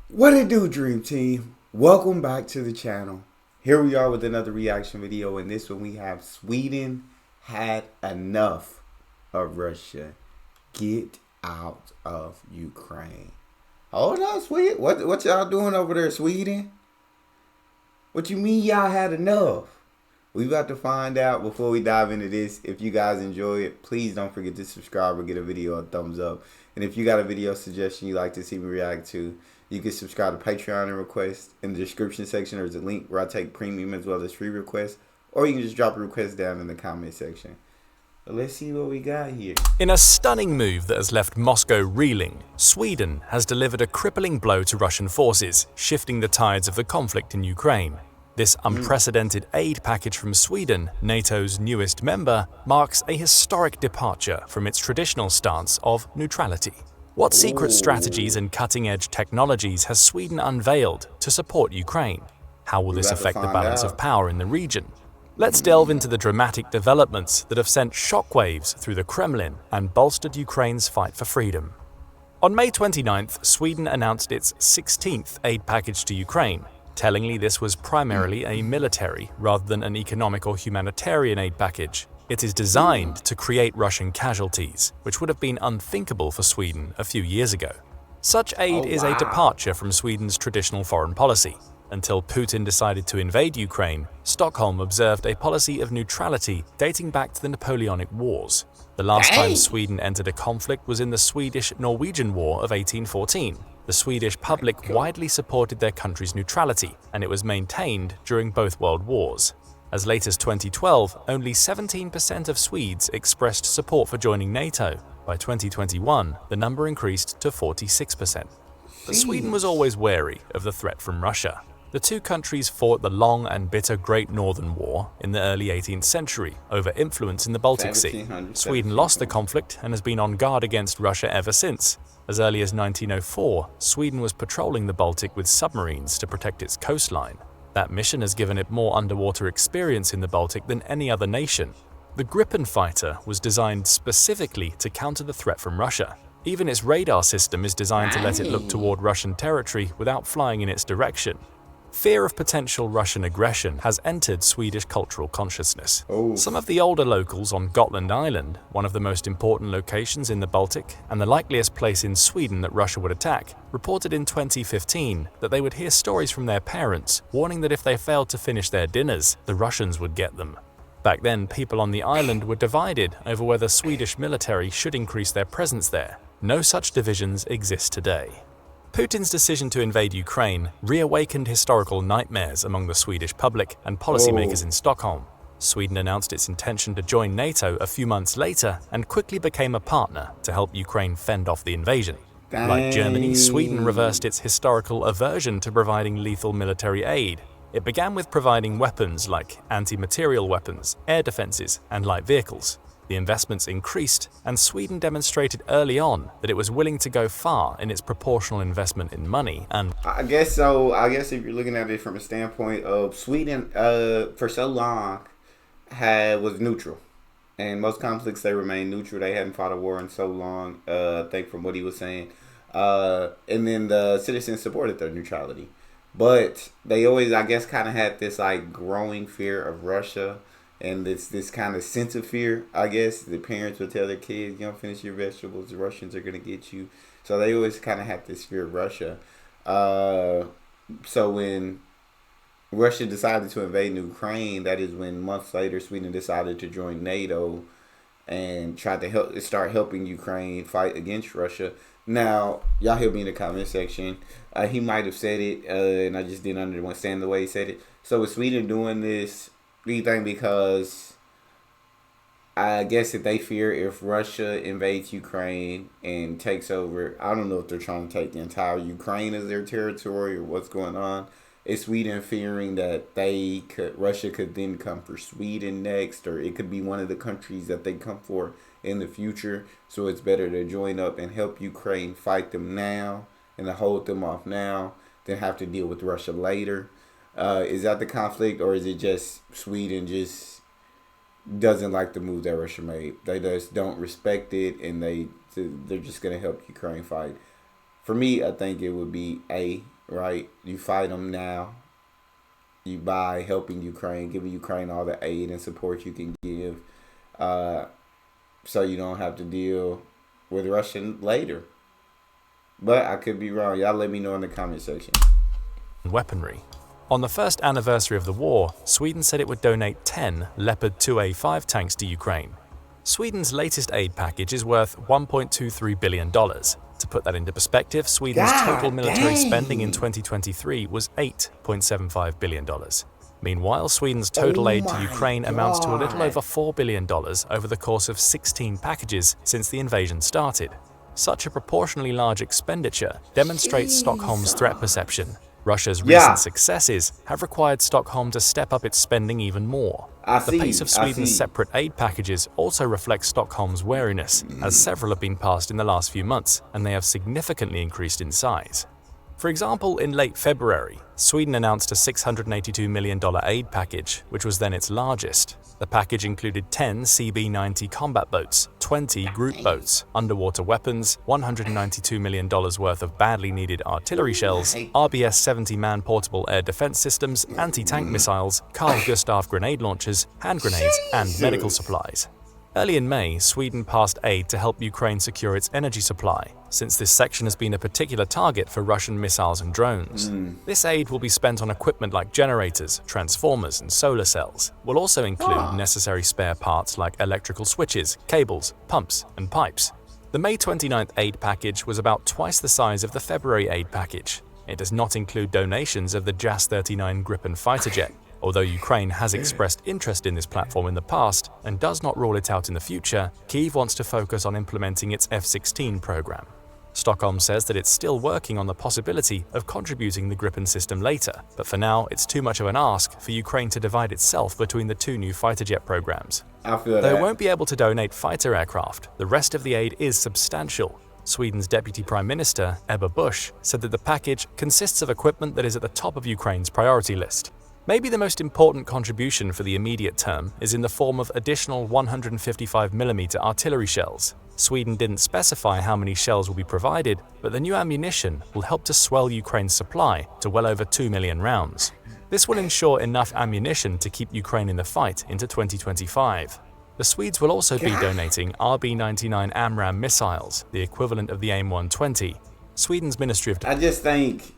What it do, Dream Team? Welcome back to the channel. Here we are with another reaction video, and this one we have Sweden had enough of Russia. Get out of Ukraine. Hold on, Sweden. What y'all doing over there, Sweden? What you mean y'all had enough? We about to find out before we dive into this. If you guys enjoy it, please don't forget to subscribe or get a video a thumbs up. And if you got a video suggestion you'd like to see me react to, you can subscribe to Patreon and request. In the description section, there's a link where I take premium as well as free requests. Or you can just drop a request down in the comment section. But let's see what we got here. In a stunning move that has left Moscow reeling, Sweden has delivered a crippling blow to Russian forces, shifting the tides of the conflict in Ukraine. This unprecedented aid package from Sweden, NATO's newest member, marks a historic departure from its traditional stance of neutrality. What secret strategies and cutting-edge technologies has Sweden unveiled to support Ukraine? How will this affect the balance of power in the region? Let's delve into the dramatic developments that have sent shockwaves through the Kremlin and bolstered Ukraine's fight for freedom. On May 29th, Sweden announced its 16th aid package to Ukraine. Tellingly, this was primarily a military rather than an economic or humanitarian aid package. It is designed to create Russian casualties, which would have been unthinkable for Sweden a few years ago. Such aid is a departure from Sweden's traditional foreign policy. Until Putin decided to invade Ukraine, Stockholm observed a policy of neutrality dating back to the Napoleonic Wars. The last time Sweden entered a conflict was in the Swedish-Norwegian War of 1814. The Swedish public widely supported their country's neutrality, and it was maintained during both world wars. As late as 2012, only 17% of Swedes expressed support for joining NATO. By 2021, the number increased to 46%. But Sweden was always wary of the threat from Russia. The two countries fought the long and bitter Great Northern War in the early 18th century over influence in the Baltic Sea. Sweden lost the conflict and has been on guard against Russia ever since. As early as 1904, Sweden was patrolling the Baltic with submarines to protect its coastline. That mission has given it more underwater experience in the Baltic than any other nation. The Gripen fighter was designed specifically to counter the threat from Russia. Even its radar system is designed to let it look toward Russian territory without flying in its direction. Fear of potential Russian aggression has entered Swedish cultural consciousness. Some of the older locals on Gotland Island, one of the most important locations in the Baltic and the likeliest place in Sweden that Russia would attack, reported in 2015 that they would hear stories from their parents warning that if they failed to finish their dinners, the Russians would get them. Back then, people on the island were divided over whether Swedish military should increase their presence there. No such divisions exist today. Putin's decision to invade Ukraine reawakened historical nightmares among the Swedish public and policymakers in Stockholm. Sweden announced its intention to join NATO a few months later and quickly became a partner to help Ukraine fend off the invasion. Like Germany, Sweden reversed its historical aversion to providing lethal military aid. It began with providing weapons like anti-material weapons, air defenses, and light vehicles. The investments increased, and Sweden demonstrated early on that it was willing to go far in its proportional investment in money and... I guess so. I guess if you're looking at it from a standpoint of Sweden, for so long was neutral. And most conflicts, they remain neutral. They hadn't fought a war in so long, I think, from what he was saying. And then the citizens supported their neutrality. But they always, I guess, kind of had this like growing fear of Russia. And this kind of sense of fear, I guess. The parents would tell their kids, you don't finish your vegetables, the Russians are going to get you. So they always kind of had this fear of Russia. So when Russia decided to invade Ukraine, that is when months later Sweden decided to join NATO and tried to start helping Ukraine fight against Russia. Now, y'all help me in the comment section. He might have said it, and I just didn't understand the way he said it. So with Sweden doing this, do you think because I guess if they fear if Russia invades Ukraine and takes over, I don't know if they're trying to take the entire Ukraine as their territory or what's going on. Is Sweden fearing that Russia could then come for Sweden next, or it could be one of the countries that they come for in the future? So it's better to join up and help Ukraine fight them now and to hold them off now than have to deal with Russia later. Is that the conflict, or is it just Sweden just doesn't like the move that Russia made? They just don't respect it, and they're just gonna help Ukraine fight. For me, I think it would be right? You fight them now. You buy, helping Ukraine, giving Ukraine all the aid and support you can give, uh, so you don't have to deal with Russia later. But I could be wrong. Y'all let me know in the comment section. Weaponry. On the first anniversary of the war, Sweden said it would donate 10 Leopard 2A5 tanks to Ukraine. Sweden's latest aid package is worth $1.23 billion. To put that into perspective, Sweden's total military spending in 2023 was $8.75 billion. Meanwhile, Sweden's total aid to Ukraine amounts to a little over $4 billion over the course of 16 packages since the invasion started. Such a proportionally large expenditure demonstrates Stockholm's threat perception. Russia's recent successes have required Stockholm to step up its spending even more. The pace of Sweden's separate aid packages also reflects Stockholm's wariness, as several have been passed in the last few months, and they have significantly increased in size. For example, in late February, Sweden announced a $682 million aid package, which was then its largest. The package included 10 CB-90 combat boats, 20 group boats, underwater weapons, $192 million worth of badly needed artillery shells, RBS-70 man-portable air defense systems, anti-tank missiles, Carl Gustaf grenade launchers, hand grenades, and medical supplies. Early in May, Sweden passed aid to help Ukraine secure its energy supply, since this section has been a particular target for Russian missiles and drones. This aid will be spent on equipment like generators, transformers, and solar cells. Will also include necessary spare parts like electrical switches, cables, pumps, and pipes. The May 29th aid package was about twice the size of the February aid package. It does not include donations of the JAS-39 Gripen fighter jet. Although Ukraine has expressed interest in this platform in the past and does not rule it out in the future, Kyiv wants to focus on implementing its F-16 program. Stockholm says that it's still working on the possibility of contributing the Gripen system later, but for now it's too much of an ask for Ukraine to divide itself between the two new fighter jet programs. Though it won't be able to donate fighter aircraft, the rest of the aid is substantial. Sweden's Deputy Prime Minister, Ebba Busch, said that the package consists of equipment that is at the top of Ukraine's priority list. Maybe the most important contribution for the immediate term is in the form of additional 155mm artillery shells. Sweden didn't specify how many shells will be provided, but the new ammunition will help to swell Ukraine's supply to well over 2 million rounds. This will ensure enough ammunition to keep Ukraine in the fight into 2025. The Swedes will also be donating RB-99 AMRAAM missiles, the equivalent of the AIM-120. Sweden's Ministry of Defense. I just think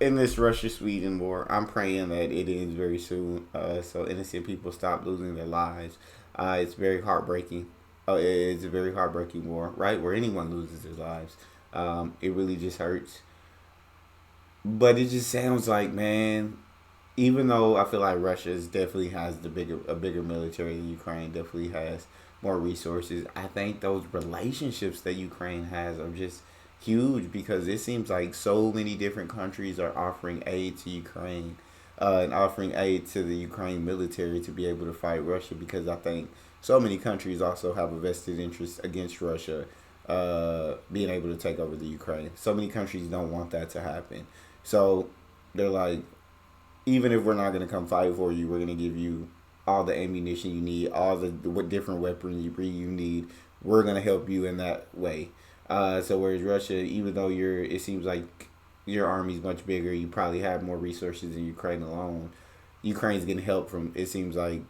in this Russia-Sweden war, I'm praying that it ends very soon, so innocent people stop losing their lives. It's very heartbreaking. It's a very heartbreaking war, right? Where anyone loses their lives. It really just hurts. But it just sounds like, man, even though I feel like Russia definitely has a bigger military than Ukraine, definitely has more resources, I think those relationships that Ukraine has are just huge, because it seems like so many different countries are offering aid to Ukraine and offering aid to the Ukraine military to be able to fight Russia, because I think so many countries also have a vested interest against Russia being able to take over the Ukraine. So many countries don't want that to happen. So they're like, even if we're not going to come fight for you, we're going to give you all the ammunition you need, all the different weaponry you need. We're going to help you in that way. So whereas Russia, even though it seems like your army's much bigger, you probably have more resources than Ukraine alone. Ukraine's getting help from, it seems like,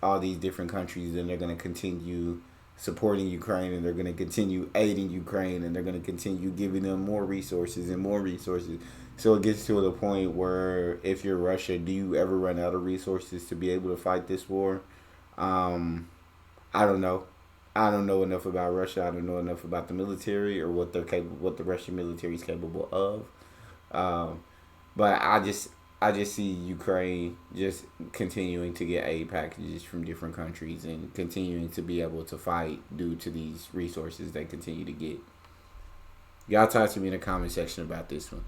all these different countries, and they're going to continue supporting Ukraine, and they're going to continue aiding Ukraine, and they're going to continue giving them more resources and more resources. So it gets to the point where if you're Russia, do you ever run out of resources to be able to fight this war? I don't know. I don't know enough about Russia. I don't know enough about the military or what the Russian military is capable of. But I just see Ukraine just continuing to get aid packages from different countries and continuing to be able to fight due to these resources they continue to get. Y'all talk to me in the comment section about this one.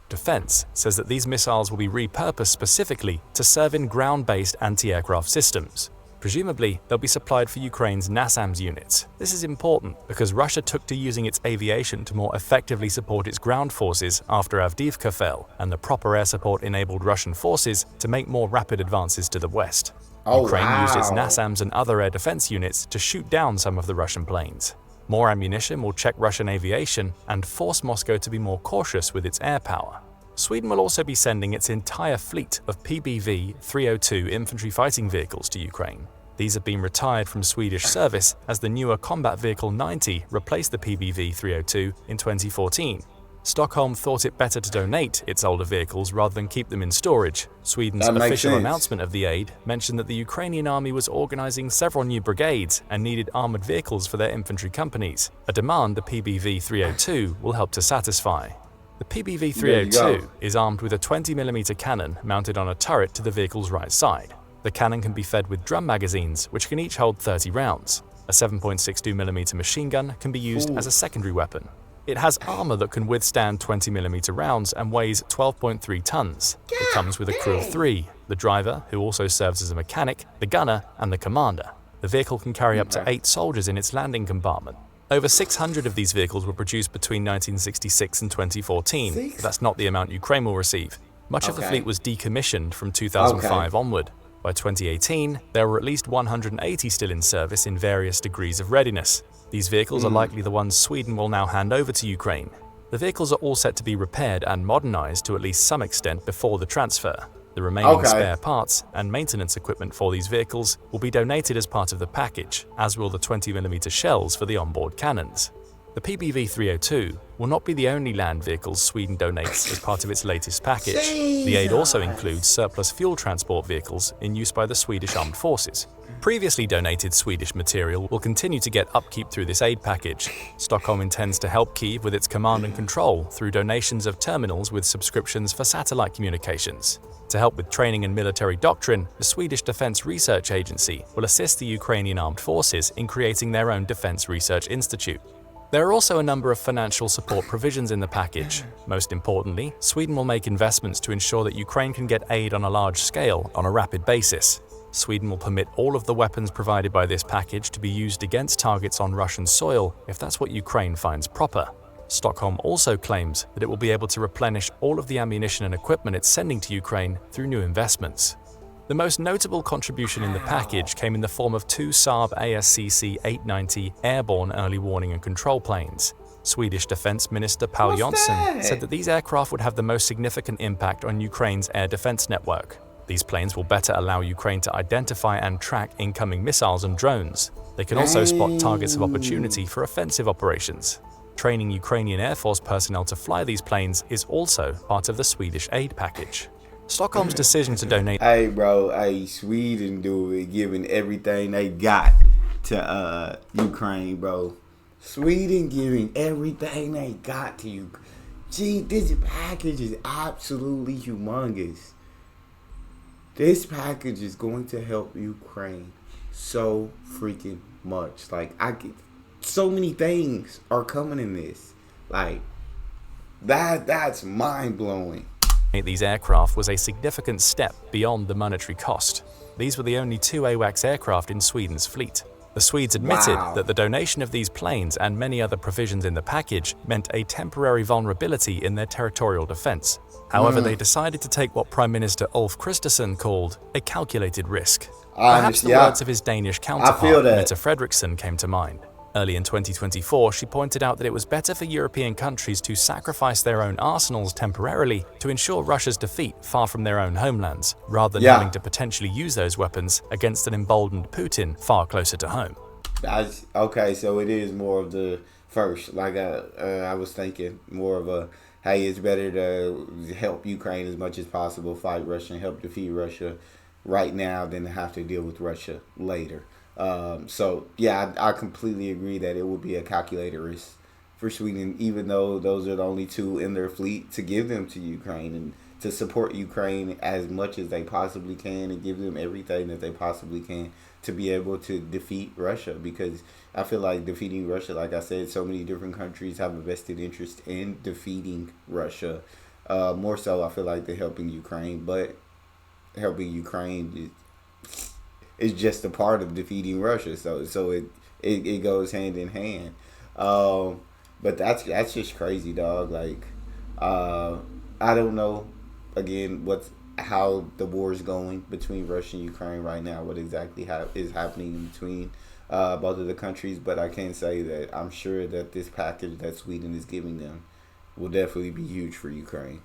Defense says that these missiles will be repurposed specifically to serve in ground-based anti-aircraft systems. Presumably, they'll be supplied for Ukraine's NASAMS units. This is important because Russia took to using its aviation to more effectively support its ground forces after Avdiivka fell, and the proper air support enabled Russian forces to make more rapid advances to the west. Ukraine used its NASAMS and other air defense units to shoot down some of the Russian planes. More ammunition will check Russian aviation and force Moscow to be more cautious with its air power. Sweden will also be sending its entire fleet of PBV-302 infantry fighting vehicles to Ukraine. These have been retired from Swedish service as the newer Combat Vehicle 90 replaced the PBV-302 in 2014. Stockholm thought it better to donate its older vehicles rather than keep them in storage. Sweden's official announcement of the aid mentioned that the Ukrainian army was organizing several new brigades and needed armored vehicles for their infantry companies, a demand the PBV-302 will help to satisfy. The PBV-302 is armed with a 20mm cannon mounted on a turret to the vehicle's right side. The cannon can be fed with drum magazines, which can each hold 30 rounds. A 7.62mm machine gun can be used as a secondary weapon. It has armor that can withstand 20mm rounds and weighs 12.3 tons. It comes with a crew of 3, the driver, who also serves as a mechanic, the gunner, and the commander. The vehicle can carry up to 8 soldiers in its landing compartment. Over 600 of these vehicles were produced between 1966 and 2014, but that's not the amount Ukraine will receive. Much of the fleet was decommissioned from 2005 onward. By 2018, there were at least 180 still in service in various degrees of readiness. These vehicles are likely the ones Sweden will now hand over to Ukraine. The vehicles are all set to be repaired and modernized to at least some extent before the transfer. The remaining spare parts and maintenance equipment for these vehicles will be donated as part of the package, as will the 20mm shells for the onboard cannons. The PBV-302 will not be the only land vehicles Sweden donates as part of its latest package. The aid also includes surplus fuel transport vehicles in use by the Swedish Armed Forces. Previously donated Swedish material will continue to get upkeep through this aid package. Stockholm intends to help Kyiv with its command and control through donations of terminals with subscriptions for satellite communications. To help with training and military doctrine, the Swedish Defense Research Agency will assist the Ukrainian Armed Forces in creating their own Defense Research Institute. There are also a number of financial support provisions in the package. Most importantly, Sweden will make investments to ensure that Ukraine can get aid on a large scale on a rapid basis. Sweden will permit all of the weapons provided by this package to be used against targets on Russian soil if that's what Ukraine finds proper. Stockholm also claims that it will be able to replenish all of the ammunition and equipment it's sending to Ukraine through new investments. The most notable contribution in the package came in the form of 2 Saab ASCC-890 airborne early warning and control planes. Swedish Defense Minister Paul Jonsson said that these aircraft would have the most significant impact on Ukraine's air defense network. These planes will better allow Ukraine to identify and track incoming missiles and drones. They can also spot targets of opportunity for offensive operations. Training Ukrainian Air Force personnel to fly these planes is also part of the Swedish aid package. Stockholm's decision to donate... Sweden giving everything they got to Ukraine, bro. Sweden giving everything they got to you. Gee, this package is absolutely humongous. This package is going to help Ukraine so freaking much. So many things are coming in this. That's mind-blowing. These aircraft was a significant step beyond the monetary cost. These were the only 2 AWACS aircraft in Sweden's fleet. The Swedes admitted that the donation of these planes and many other provisions in the package meant a temporary vulnerability in their territorial defense. However, they decided to take what Prime Minister Ulf Kristersson called a calculated risk. Perhaps the words of his Danish counterpart, Mette Frederiksen, came to mind. Early in 2024, she pointed out that it was better for European countries to sacrifice their own arsenals temporarily to ensure Russia's defeat far from their own homelands, rather than having to potentially use those weapons against an emboldened Putin far closer to home. So it is more of the first. I was thinking more of a, hey, it's better to help Ukraine as much as possible, fight Russia and help defeat Russia right now than to have to deal with Russia later. I completely agree that it would be a calculated risk for Sweden, even though those are the only 2 in their fleet, to give them to Ukraine and to support Ukraine as much as they possibly can and give them everything that they possibly can to be able to defeat Russia. Because I feel like defeating Russia, like I said, so many different countries have a vested interest in defeating Russia. More so, I feel like they're helping Ukraine, but helping Ukraine is just a part of defeating Russia, so it goes hand in hand. But that's just crazy, dog. I don't know, again, how the war is going between Russia and Ukraine right now. What exactly is happening in between both of the countries. But I can say that I'm sure that this package that Sweden is giving them will definitely be huge for Ukraine.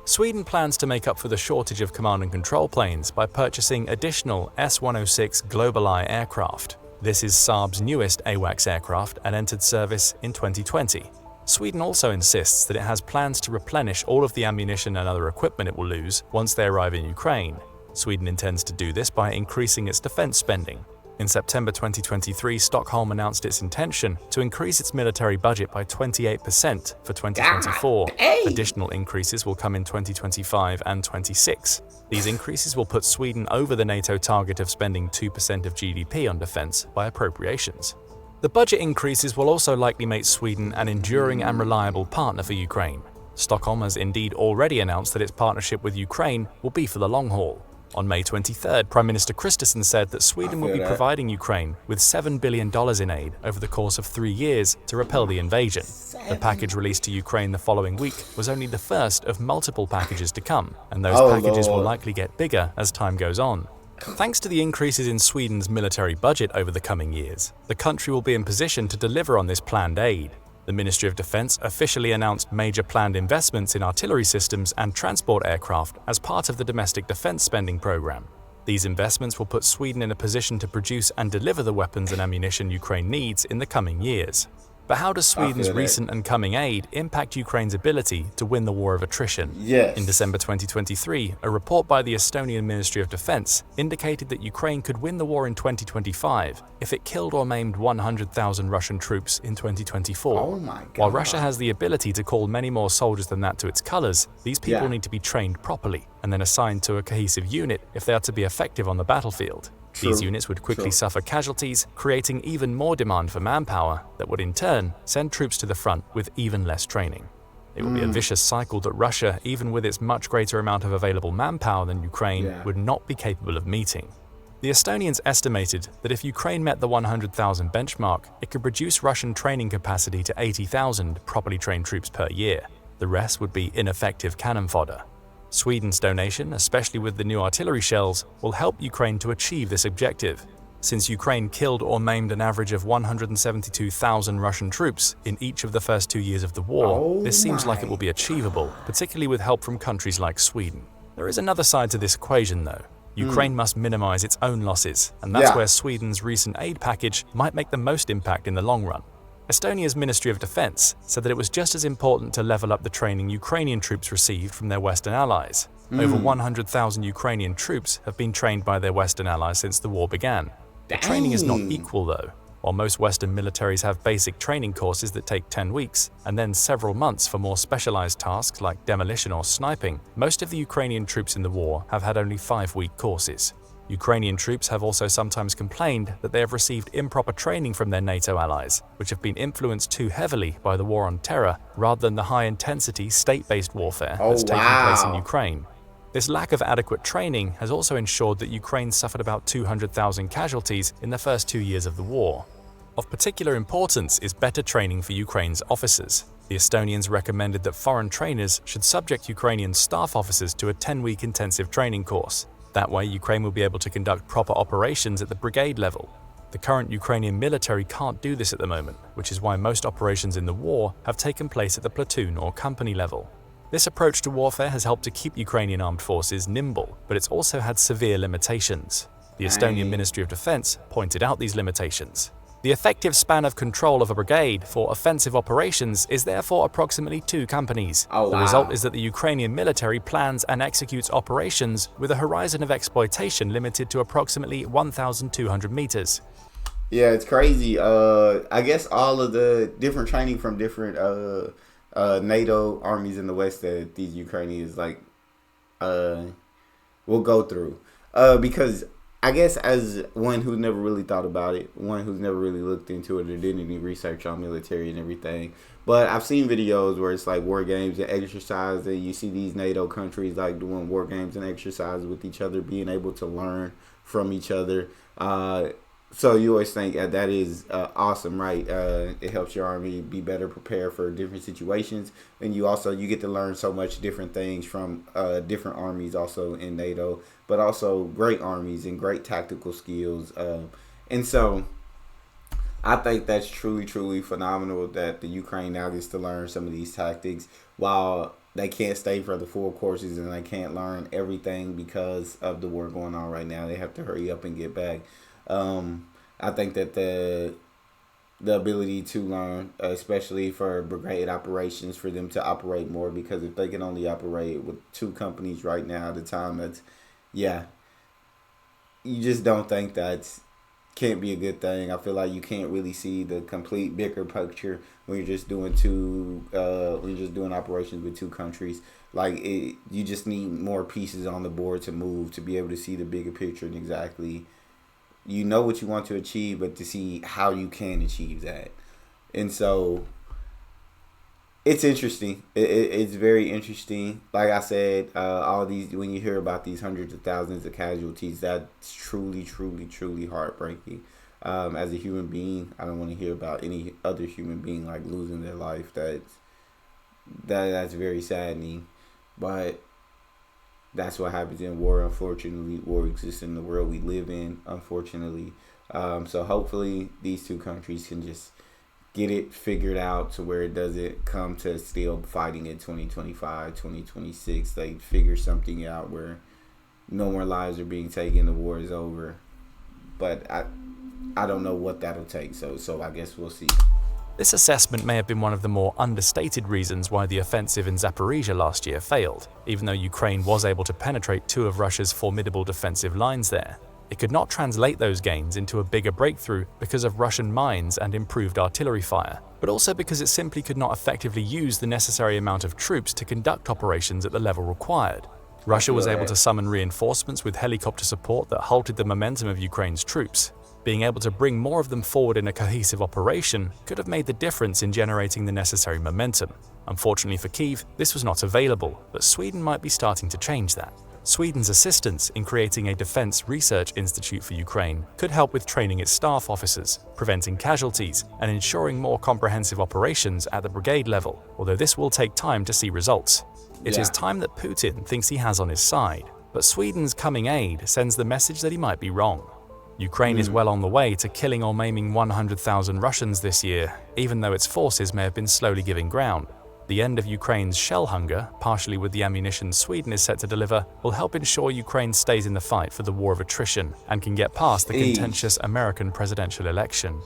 Sweden plans to make up for the shortage of command and control planes by purchasing additional S-106 GlobalEye aircraft. This is Saab's newest AWACS aircraft and entered service in 2020. Sweden also insists that it has plans to replenish all of the ammunition and other equipment it will lose once they arrive in Ukraine. Sweden intends to do this by increasing its defense spending. In September 2023, Stockholm announced its intention to increase its military budget by 28% for 2024. Additional increases will come in 2025 and 26. These increases will put Sweden over the NATO target of spending 2% of GDP on defense by appropriations. The budget increases will also likely make Sweden an enduring and reliable partner for Ukraine. Stockholm has indeed already announced that its partnership with Ukraine will be for the long haul. On May 23rd, Prime Minister Kristersson said that Sweden will be providing Ukraine with $7 billion in aid over the course of 3 years to repel the invasion. The package released to Ukraine the following week was only the first of multiple packages to come, and those packages will likely get bigger as time goes on. Thanks to the increases in Sweden's military budget over the coming years, the country will be in position to deliver on this planned aid. The Ministry of Defense officially announced major planned investments in artillery systems and transport aircraft as part of the domestic defense spending program. These investments will put Sweden in a position to produce and deliver the weapons and ammunition Ukraine needs in the coming years. But how does Sweden's recent and coming aid impact Ukraine's ability to win the war of attrition? Yes. In December 2023, a report by the Estonian Ministry of Defense indicated that Ukraine could win the war in 2025 if it killed or maimed 100,000 Russian troops in 2024. Oh my God. While Russia has the ability to call many more soldiers than that to its colors, these people need to be trained properly and then assigned to a cohesive unit if they are to be effective on the battlefield. These units would quickly suffer casualties, creating even more demand for manpower that would in turn send troops to the front with even less training. It would be a vicious cycle that Russia, even with its much greater amount of available manpower than Ukraine, would not be capable of meeting. The Estonians estimated that if Ukraine met the 100,000 benchmark, it could reduce Russian training capacity to 80,000 properly trained troops per year. The rest would be ineffective cannon fodder. Sweden's donation, especially with the new artillery shells, will help Ukraine to achieve this objective. Since Ukraine killed or maimed an average of 172,000 Russian troops in each of the first 2 years of the war, this seems like it will be achievable, particularly with help from countries like Sweden. There is another side to this equation, though. Ukraine must minimize its own losses, and that's where Sweden's recent aid package might make the most impact in the long run. Estonia's Ministry of Defense said that it was just as important to level up the training Ukrainian troops received from their Western allies. Over 100,000 Ukrainian troops have been trained by their Western allies since the war began. The training is not equal, though. While most Western militaries have basic training courses that take 10 weeks, and then several months for more specialized tasks like demolition or sniping, most of the Ukrainian troops in the war have had only 5-week courses. Ukrainian troops have also sometimes complained that they have received improper training from their NATO allies, which have been influenced too heavily by the war on terror rather than the high-intensity state-based warfare that's taking place in Ukraine. This lack of adequate training has also ensured that Ukraine suffered about 200,000 casualties in the first 2 years of the war. Of particular importance is better training for Ukraine's officers. The Estonians recommended that foreign trainers should subject Ukrainian staff officers to a 10-week intensive training course. That way, Ukraine will be able to conduct proper operations at the brigade level. The current Ukrainian military can't do this at the moment, which is why most operations in the war have taken place at the platoon or company level. This approach to warfare has helped to keep Ukrainian armed forces nimble, but it's also had severe limitations. The Estonian Ministry of Defense pointed out these limitations. The effective span of control of a brigade for offensive operations is therefore approximately 2 companies. The result is that the Ukrainian military plans and executes operations with a horizon of exploitation limited to approximately 1,200 meters. Yeah, it's crazy. I guess all of the different training from different NATO armies in the West that these Ukrainians will go through. Because I guess as one who's never really thought about it, one who's never really looked into it or did any research on military and everything, but I've seen videos where it's like war games and exercise, and you see these NATO countries like doing war games and exercise with each other, being able to learn from each other. So you always think that is awesome, right? It helps your army be better prepared for different situations, and you get to learn so much different things from different armies also in NATO, but also great armies and great tactical skills. And so I think that's truly, truly phenomenal that the Ukraine now gets to learn some of these tactics while they can't stay for the full courses and they can't learn everything because of the war going on right now. They have to hurry up and get back. I think that the ability to learn, especially for brigade operations, for them to operate more, because if they can only operate with two companies right now at a time, that's, yeah, you just don't think that's can't be a good thing. I feel like you can't really see the complete bigger picture when you're just doing when you're just doing operations with two countries. Like you just need more pieces on the board to move to be able to see the bigger picture and exactly you know what you want to achieve, but to see how you can achieve that. And so it's interesting. It's very interesting. Like I said, all these when you hear about these hundreds of thousands of casualties, that's truly, truly, truly heartbreaking. As a human being, I don't want to hear about any other human being like losing their life. That's very saddening, but that's what happens in war. Unfortunately, war exists in the world we live in. Unfortunately, so hopefully these two countries can just get it figured out to where it doesn't come to still fighting in 2025, 2026. They figure something out where no more lives are being taken. The war is over, but I don't know what that'll take. So I guess we'll see. This assessment may have been one of the more understated reasons why the offensive in Zaporizhia last year failed, even though Ukraine was able to penetrate two of Russia's formidable defensive lines there. It could not translate those gains into a bigger breakthrough because of Russian mines and improved artillery fire, but also because it simply could not effectively use the necessary amount of troops to conduct operations at the level required. Russia was able to summon reinforcements with helicopter support that halted the momentum of Ukraine's troops. Being able to bring more of them forward in a cohesive operation could have made the difference in generating the necessary momentum. Unfortunately for Kyiv, this was not available, but Sweden might be starting to change that. Sweden's assistance in creating a defense research institute for Ukraine could help with training its staff officers, preventing casualties, and ensuring more comprehensive operations at the brigade level, although this will take time to see results. It is time that Putin thinks he has on his side, but Sweden's coming aid sends the message that he might be wrong. Ukraine is well on the way to killing or maiming 100,000 Russians this year, even though its forces may have been slowly giving ground. The end of Ukraine's shell hunger, partially with the ammunition Sweden is set to deliver, will help ensure Ukraine stays in the fight for the war of attrition and can get past the contentious American presidential election.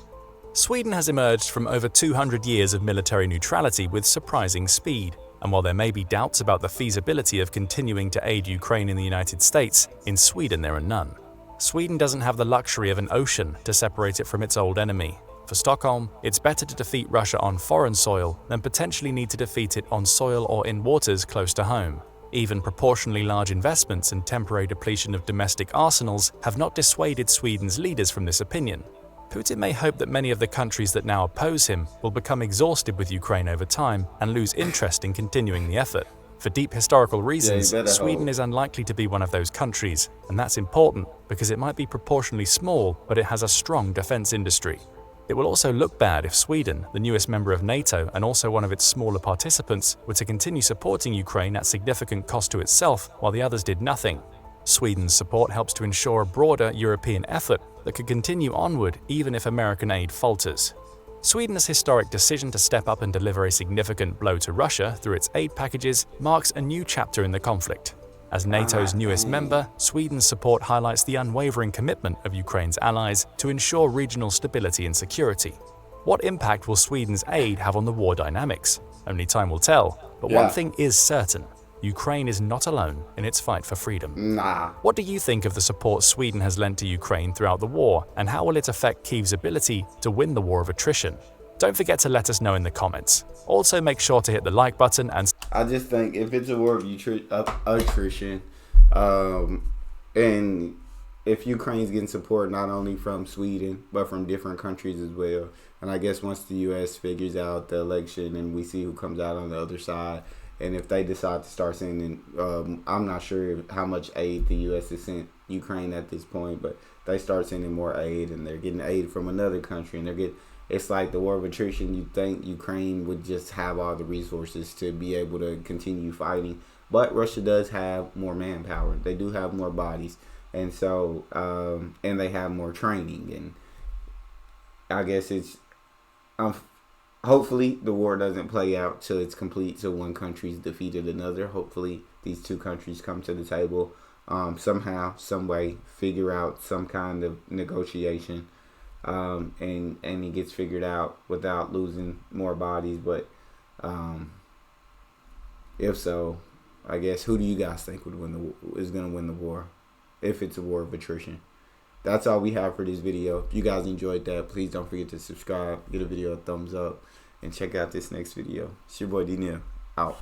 Sweden has emerged from over 200 years of military neutrality with surprising speed, and while there may be doubts about the feasibility of continuing to aid Ukraine in the United States, in Sweden there are none. Sweden doesn't have the luxury of an ocean to separate it from its old enemy. For Stockholm, it's better to defeat Russia on foreign soil than potentially need to defeat it on soil or in waters close to home. Even proportionally large investments and temporary depletion of domestic arsenals have not dissuaded Sweden's leaders from this opinion. Putin may hope that many of the countries that now oppose him will become exhausted with Ukraine over time and lose interest in continuing the effort. For deep historical reasons, Sweden is unlikely to be one of those countries, and that's important because it might be proportionally small, but it has a strong defense industry. It will also look bad if Sweden, the newest member of NATO and also one of its smaller participants, were to continue supporting Ukraine at significant cost to itself while the others did nothing. Sweden's support helps to ensure a broader European effort that could continue onward even if American aid falters. Sweden's historic decision to step up and deliver a significant blow to Russia through its aid packages marks a new chapter in the conflict. As NATO's newest member, Sweden's support highlights the unwavering commitment of Ukraine's allies to ensure regional stability and security. What impact will Sweden's aid have on the war dynamics? Only time will tell, but one thing is certain. Ukraine is not alone in its fight for freedom. What do you think of the support Sweden has lent to Ukraine throughout the war, and how will it affect Kyiv's ability to win the war of attrition? Don't forget to let us know in the comments. Also, make sure to hit the like button and... I just think if it's a war of attrition, and if Ukraine's getting support not only from Sweden, but from different countries as well, and I guess once the U.S. figures out the election and we see who comes out on the other side, and if they decide to start sending, I'm not sure how much aid the U.S. has sent Ukraine at this point, but they start sending more aid, and they're getting aid from another country, and it's like the war of attrition. You think Ukraine would just have all the resources to be able to continue fighting, but Russia does have more manpower. They do have more bodies, and so and they have more training, I guess it's um, hopefully the war doesn't play out till it's complete, so one country's defeated another. Hopefully these two countries come to the table somehow, some way, figure out some kind of negotiation, and it gets figured out without losing more bodies. But um, if so, I guess who do you guys think is going to win the war? If it's a war of attrition. That's all we have for this video. If you guys enjoyed that, please don't forget to subscribe, give the video a thumbs up, and check out this next video. It's your boy Neal, out.